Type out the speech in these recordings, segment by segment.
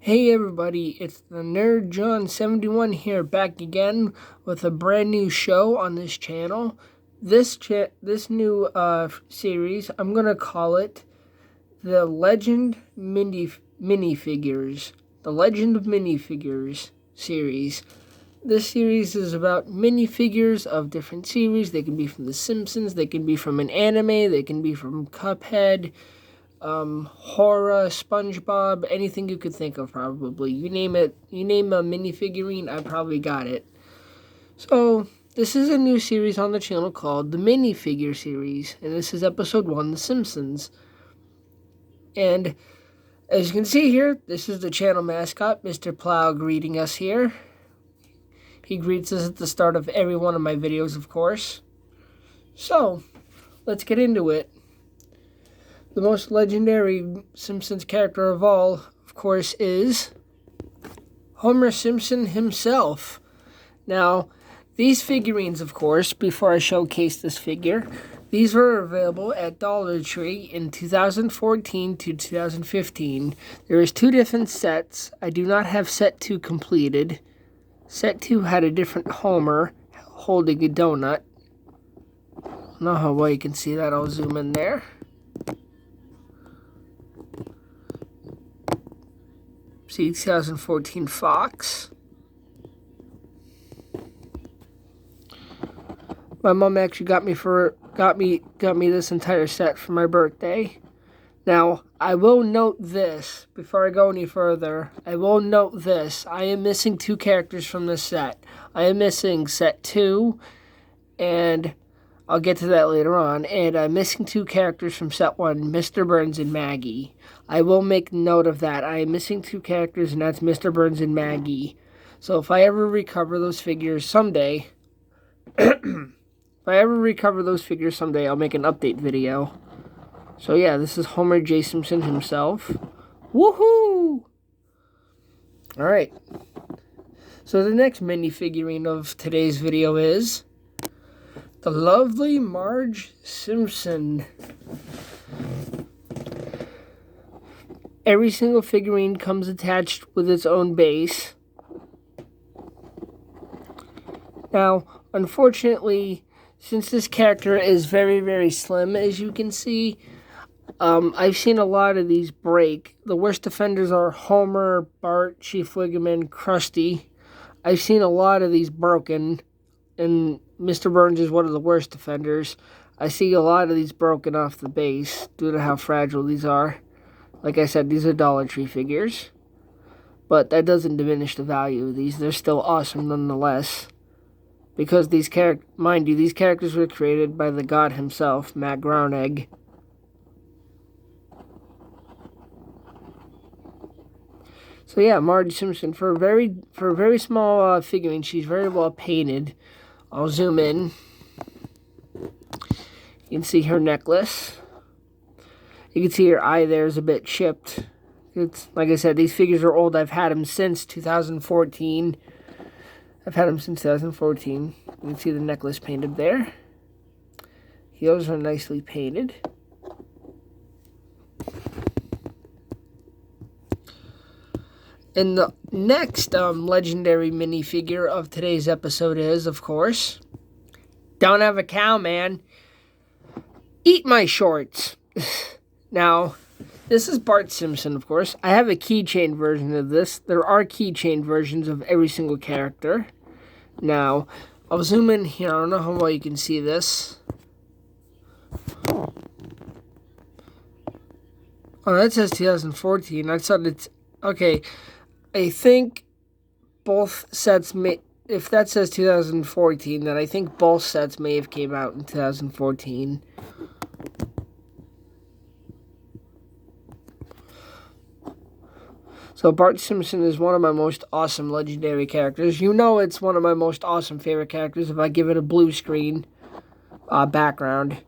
Hey everybody, it's the Nerd John 71 here, back again with a brand new show on this channel. This new series, I'm gonna call it the Legend Minifigures. The Legend of Minifigures series. This series is about minifigures of different series. They can be from The Simpsons, they can be from an anime, they can be from Cuphead, horror, SpongeBob, anything you could think of probably. You name it, you name a minifigurine, I probably got it. So, this is a new series on the channel called the Minifigure series, and this is episode 1, The Simpsons. And as you can see here, this is the channel mascot, Mr. Plow, greeting us here. He greets us at the start of every one of my videos, of course. So, let's get into it. The most legendary Simpsons character of all, of course, is Homer Simpson himself. Now, these figurines, of course, before I showcase this figure, these were available at Dollar Tree in 2014 to 2015. There is 2 different sets. I do not have set 2 completed. Set 2 had a different Homer holding a donut. I don't know how well you can see that. I'll zoom in there. See, 2014 Fox. My mom actually got me this entire set for my birthday. Now, I will note this before I go any further. I will note this. I am missing 2 characters from this set. I am missing set 2, and I'll get to that later on. And I'm missing 2 characters from set 1, Mr. Burns and Maggie. I will make note of that. I am missing 2 characters, and that's Mr. Burns and Maggie. So if I ever recover those figures someday, I'll make an update video. So yeah, this is Homer J. Simpson himself. Woohoo! Alright. So the next minifigurine of today's video is the lovely Marge Simpson. Every single figurine comes attached with its own base. Now, unfortunately, since this character is very, very slim, as you can see, I've seen a lot of these break. The worst offenders are Homer, Bart, Chief Wiggum, and Krusty. I've seen a lot of these broken, and Mr. Burns is one of the worst offenders. I see a lot of these broken off the base due to how fragile these are. Like I said, these are Dollar Tree figures. But that doesn't diminish the value of these. They're still awesome nonetheless. Because these characters were created by the god himself, Matt Groening. So yeah, Marge Simpson, for a very small figurine, she's very well painted. I'll zoom in. You can see her necklace. You can see her eye there is a bit chipped. It's like I said, these figures are old. I've had them since 2014. You can see the necklace painted there. Heels are nicely painted. And the next legendary minifigure of today's episode is, of course, Don't Have a Cow, Man. Eat my shorts. Now, this is Bart Simpson, of course. I have a keychain version of this. There are keychain versions of every single character. Now, I'll zoom in here. I don't know how well you can see this. Oh, that says 2014. I thought it's... Okay, I think both sets may... If that says 2014, then I think both sets may have came out in 2014. So Bart Simpson is one of my most awesome legendary characters. You know it's one of my most awesome favorite characters if I give it a blue screen background.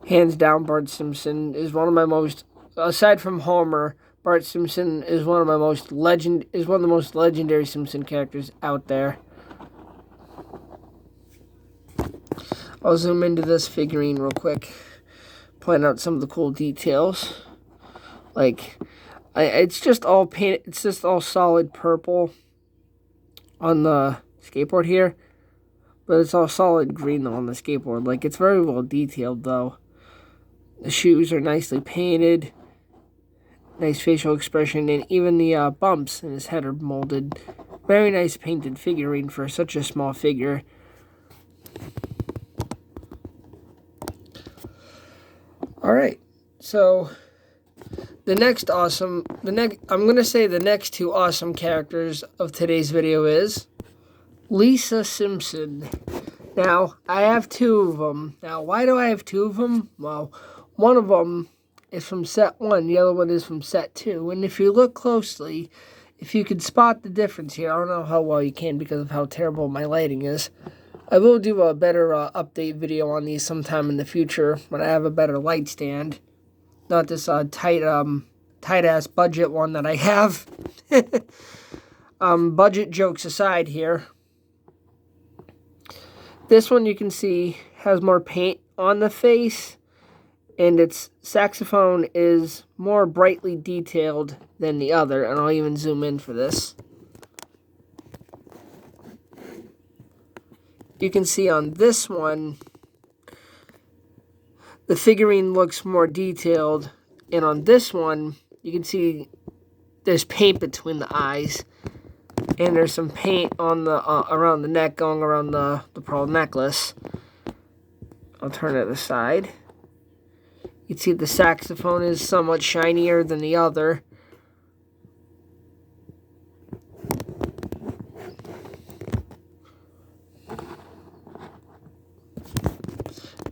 Hands down, Bart Simpson is one of my most... Aside from Homer, Bart Simpson is one of the most legendary Simpson characters out there. I'll zoom into this figurine real quick. Point out some of the cool details. Like... It's just all paint. It's just all solid purple on the skateboard here, but it's all solid green on the skateboard. Like, it's very well detailed though. The shoes are nicely painted, nice facial expression, and even the bumps in his head are molded. Very nice painted figurine for such a small figure. All right, so I'm gonna say the next two awesome characters of today's video is Lisa Simpson. Now, I have two of them. Now, why do I have two of them? Well, one of them is from set 1, the other one is from set 2. And if you look closely, if you can spot the difference here, I don't know how well you can because of how terrible my lighting is. I will do a better update video on these sometime in the future when I have a better light stand. Not this tight-ass budget one that I have. Budget jokes aside here. This one you can see has more paint on the face, and its saxophone is more brightly detailed than the other, and I'll even zoom in for this. You can see on this one, the figurine looks more detailed, and on this one, you can see there's paint between the eyes, and there's some paint on the around the neck going around the pearl necklace. I'll turn it aside. You can see the saxophone is somewhat shinier than the other.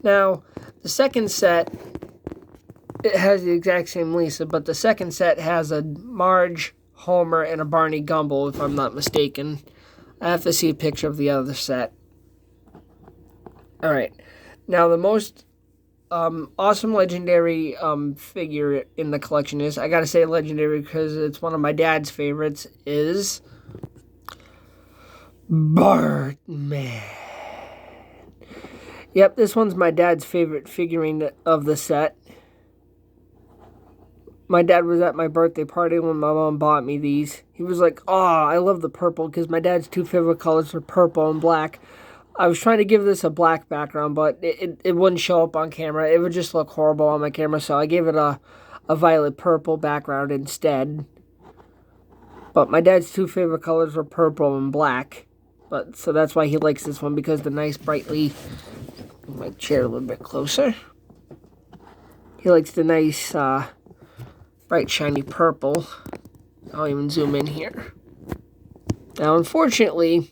Now, the second set, it has the exact same Lisa, but the second set has a Marge, Homer, and a Barney Gumble, if I'm not mistaken. I have to see a picture of the other set. Alright, now the most awesome legendary figure in the collection is, I gotta say legendary because it's one of my dad's favorites, is Bart Man. Yep, this one's my dad's favorite figurine of the set. My dad was at my birthday party when my mom bought me these. He was like, "Oh, I love the purple," because my dad's two favorite colors are purple and black. I was trying to give this a black background, but it wouldn't show up on camera. It would just look horrible on my camera, so I gave it a violet purple background instead. But my dad's two favorite colors were purple and black. So that's why he likes this one, because the nice brightly... Move my chair a little bit closer. He likes the nice bright shiny purple. I'll even zoom in here. Now, unfortunately,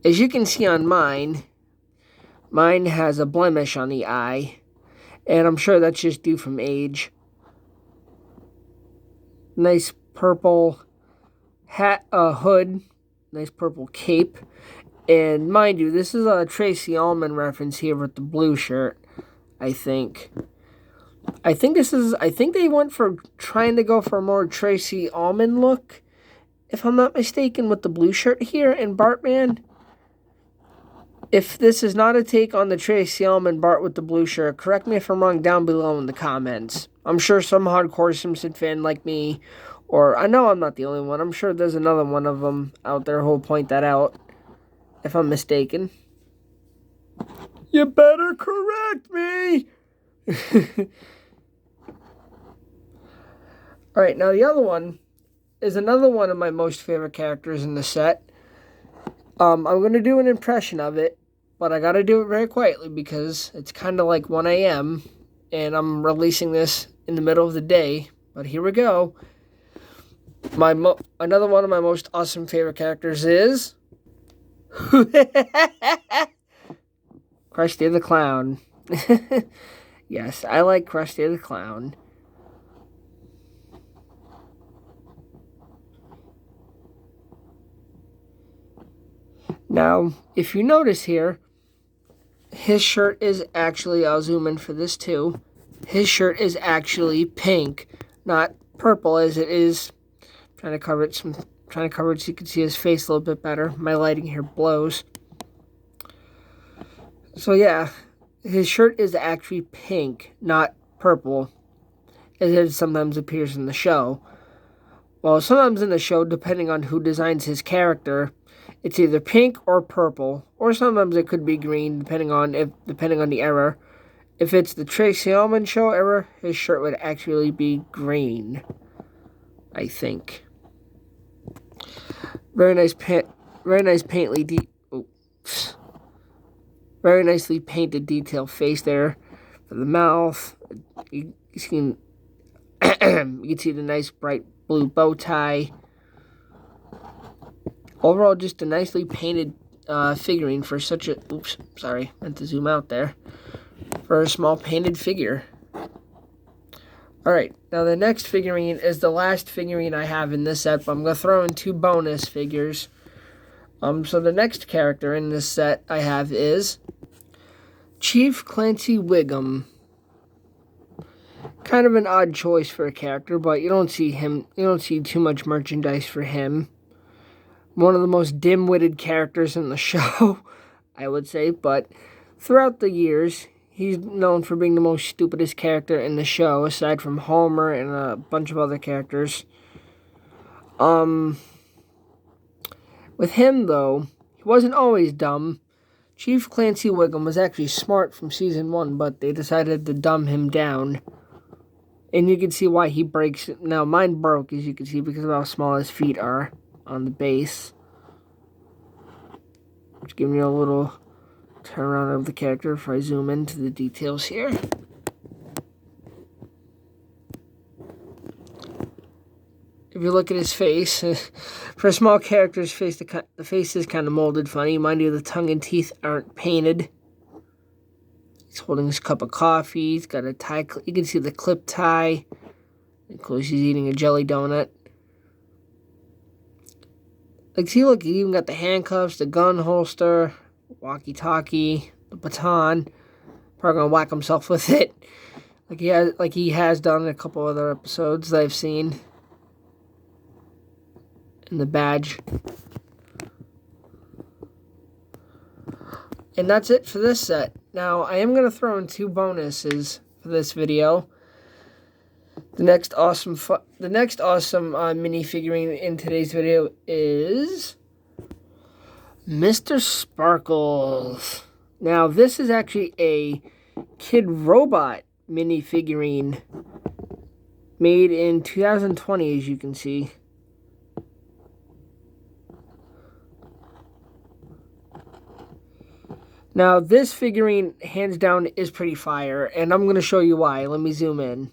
as you can see on mine has a blemish on the eye, and I'm sure that's just due from age. Nice purple hat, hood, nice purple cape, and mind you, this is a Tracy Ullman reference here with the blue shirt, I think. I think they went for trying to go for a more Tracy Ullman look, if I'm not mistaken, with the blue shirt here in Bartman. If this is not a take on the Tracy Ullman Bart with the blue shirt, correct me if I'm wrong down below in the comments. I'm sure some hardcore Simpson fan like me, or I know I'm not the only one. I'm sure there's another one of them out there who'll point that out, if I'm mistaken. You better correct me! Alright, now the other one is another one of my most favorite characters in the set. I'm going to do an impression of it, but I got to do it very quietly because it's kind of like 1 a.m. and I'm releasing this in the middle of the day. But here we go. Another one of my most awesome favorite characters is... Krusty the Clown. Yes, I like Krusty the Clown. Now, if you notice here, his shirt is actually, I'll zoom in for this too, his shirt is actually pink, not purple as it is. Trying to cover it so you can see his face a little bit better. My lighting here blows. So yeah, his shirt is actually pink, not purple. as it sometimes appears in the show. Well, sometimes in the show, depending on who designs his character, it's either pink or purple, or sometimes it could be green, depending on the era. If it's the Tracy Ullman Show era, his shirt would actually be green, I think. Very nicely painted detailed face there for the mouth. You can see the nice bright blue bow tie. Overall, just a nicely painted figurine for such a... Oops, sorry, meant to zoom out there. For a small painted figure. Alright, now the next figurine is the last figurine I have in this set, but I'm going to throw in 2 bonus figures. So the next character in this set I have is Chief Wiggum. Kind of an odd choice for a character, but you don't see too much merchandise for him. One of the most dim-witted characters in the show, I would say, but throughout the years, he's known for being the most stupidest character in the show, aside from Homer and a bunch of other characters. With him, though, he wasn't always dumb. Chief Wiggum was actually smart from Season 1, but they decided to dumb him down. And you can see why he breaks. Now, mine broke, as you can see, because of how small his feet are on the base. Just giving you a little turnaround of the character if I zoom into the details here. If you look at his face, for a small character's face, the face is kind of molded funny. Mind you, the tongue and teeth aren't painted. He's holding his cup of coffee. He's got a tie. You can see the clip tie. Of course, he's eating a jelly donut. Like, see, look, he even got the handcuffs, the gun holster, walkie-talkie, the baton. Probably gonna whack himself with it, like he has done in a couple other episodes that I've seen. And the badge. And that's it for this set. Now, I am going to throw in 2 bonuses for this video. The next awesome minifigurine in today's video is Mr. Sparkles. Now, this is actually a Kid Robot minifigurine made in 2020, as you can see. Now, this figurine, hands down, is pretty fire, and I'm going to show you why. Let me zoom in.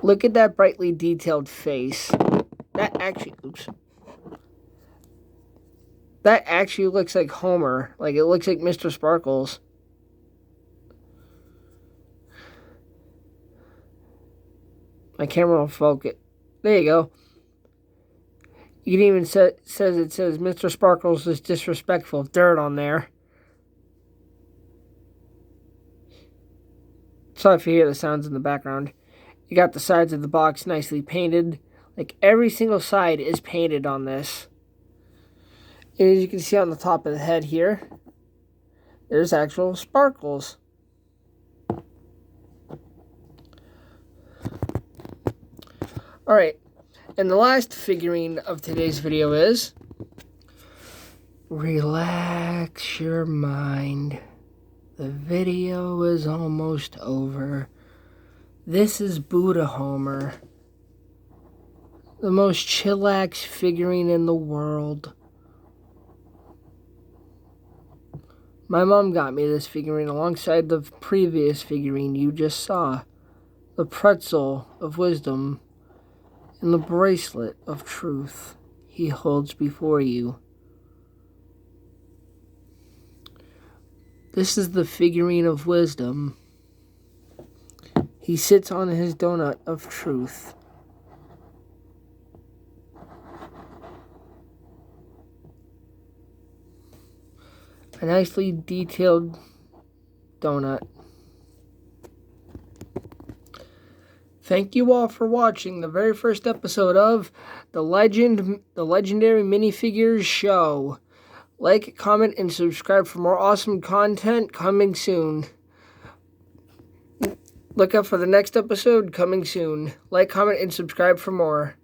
Look at that brightly detailed face. That actually looks like Homer. Like, it looks like Mr. Sparkles. My camera will focus. There you go. You can even it says Mr. Sparkles is disrespectful. Dirt on there. Sorry if you hear the sounds in the background. You got the sides of the box nicely painted. Like, every single side is painted on this. And as you can see on the top of the head here, there's actual sparkles. Alright. And the last figurine of today's video is relax your mind. The video is almost over. This is Buddha Homer, the most chillax figurine in the world. My mom got me this figurine alongside the previous figurine you just saw, the pretzel of wisdom and the bracelet of truth he holds before you. This is the figurine of wisdom. He sits on his donut of truth. A nicely detailed donut. Thank you all for watching the very first episode of the legendary Minifigures show. Like, comment, and subscribe for more awesome content coming soon. Look out for the next episode coming soon. Like, comment, and subscribe for more.